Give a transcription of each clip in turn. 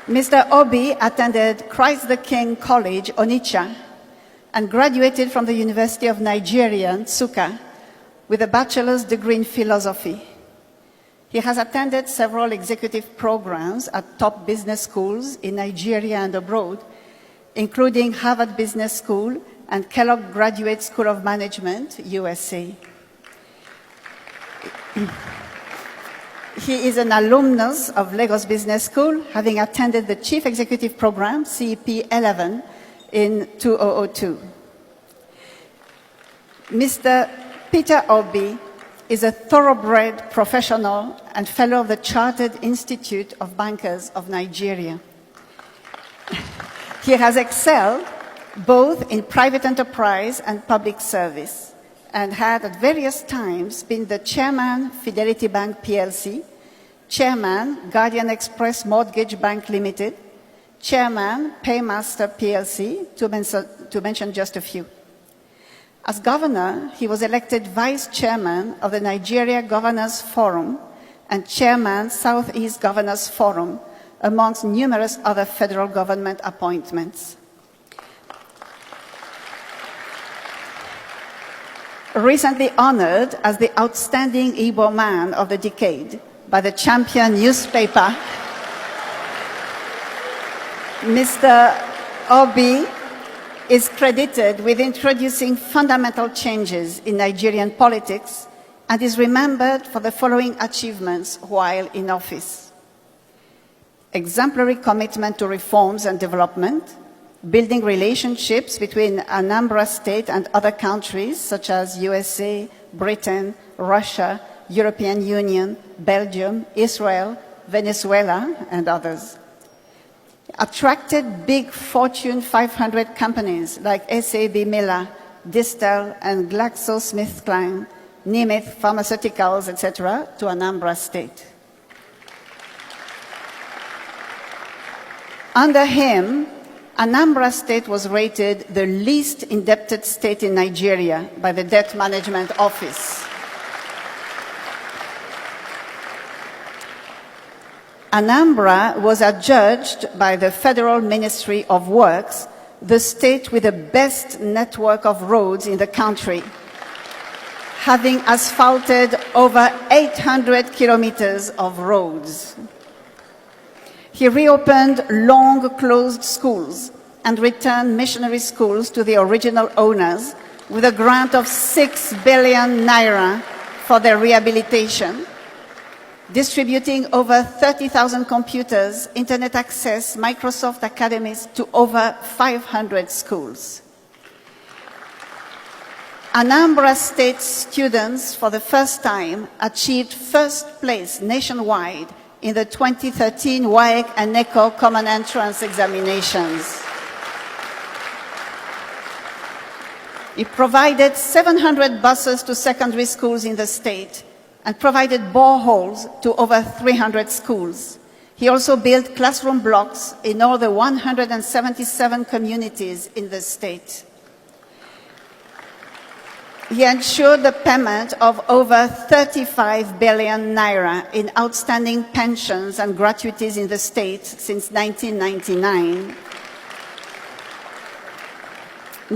Mr. Obi attended Christ the King College, Onitsha, and graduated from the University of Nigeria, Nsukka, with a bachelor's degree in philosophy. He has attended several executive programs at top business schools in Nigeria and abroad, including Harvard Business School and Kellogg Graduate School of Management, USA. He is an alumnus of Lagos Business School, having attended the Chief Executive Program, CEP 11, in 2002. Mr. Peter Obi is a thoroughbred professional and fellow of the Chartered Institute of Bankers of Nigeria. He has excelled both in private enterprise and public service, and had at various times been the chairman, Fidelity Bank PLC, chairman, Guardian Express Mortgage Bank Limited, chairman, Paymaster PLC, to mention just a few. As governor, he was elected vice chairman of the Nigeria Governors Forum and chairman, Southeast Governors Forum, amongst numerous other federal government appointments. Recently honored as the Outstanding Igbo Man of the Decade by the Champion newspaper, Mr. Obi is credited with introducing fundamental changes in Nigerian politics and is remembered for the following achievements while in office: exemplary commitment to reforms and development, building relationships between Anambra State and other countries such as USA, Britain, Russia, European Union, Belgium, Israel, Venezuela, and others. Attracted big Fortune 500 companies like SAB Miller, Distel, and GlaxoSmithKline, Nemeth Pharmaceuticals, etc., to Anambra State. Under him, Anambra State was rated the least indebted state in Nigeria by the Debt Management Office. Anambra was adjudged by the Federal Ministry of Works the state with the best network of roads in the country, having asphalted over 800 kilometers of roads. He reopened long-closed schools and returned missionary schools to the original owners with a grant of 6 billion naira for their rehabilitation, distributing over 30,000 computers, internet access, Microsoft academies to over 500 schools. Anambra State students, for the first time, achieved first place nationwide in the 2013 WAEC and NECO Common Entrance examinations. He provided 700 buses to secondary schools in the state and provided boreholes to over 300 schools. He also built classroom blocks in all the 177 communities in the state. He ensured the payment of over 35 billion naira in outstanding pensions and gratuities in the state since 1999.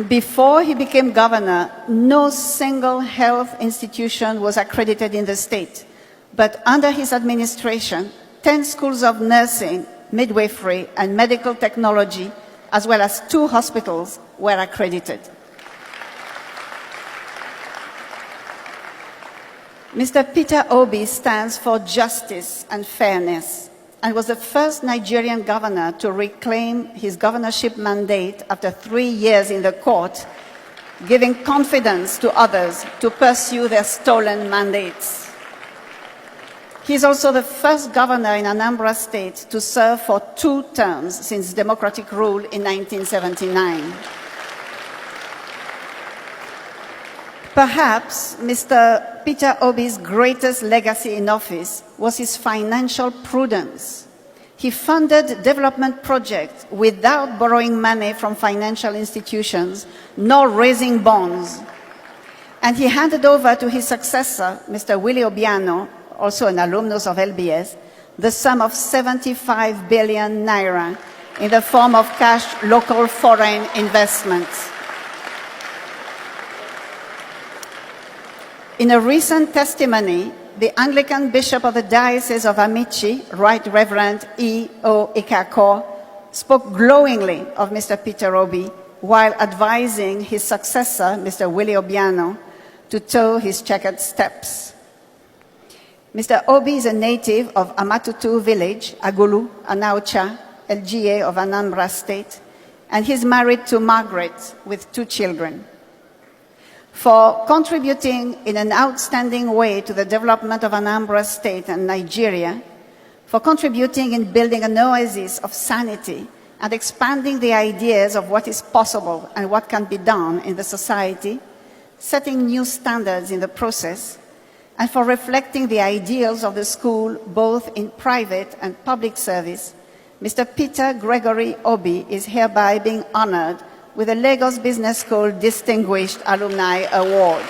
Before he became governor, no single health institution was accredited in the state. But under his administration, 10 schools of nursing, midwifery, and medical technology, as well as 2 hospitals, were accredited. Mr. Peter Obi stands for justice and fairness and was the first Nigerian governor to reclaim his governorship mandate after 3 years in the court, giving confidence to others to pursue their stolen mandates. He is also the first governor in Anambra State to serve for 2 terms since democratic rule in 1979. Perhaps Mr. Peter Obi's greatest legacy in office was his financial prudence. He funded development projects without borrowing money from financial institutions, nor raising bonds. And he handed over to his successor, Mr. Willie Obiano, also an alumnus of LBS, the sum of 75 billion naira in the form of cash local foreign investments. In a recent testimony, the Anglican Bishop of the Diocese of Amici, Right Reverend E.O. Ikako, spoke glowingly of Mr. Peter Obi while advising his successor, Mr. Willie Obiano, to toe his checkered steps. Mr. Obi is a native of Amatutu village, Agulu, Anaucha, LGA of Anambra State, and he's married to Margaret with 2 children. For contributing in an outstanding way to the development of Anambra State and Nigeria, for contributing in building an oasis of sanity and expanding the ideas of what is possible and what can be done in the society, setting new standards in the process, and for reflecting the ideals of the school both in private and public service, Mr. Peter Gregory Obi is hereby being honored with the Lagos Business School Distinguished Alumni Award.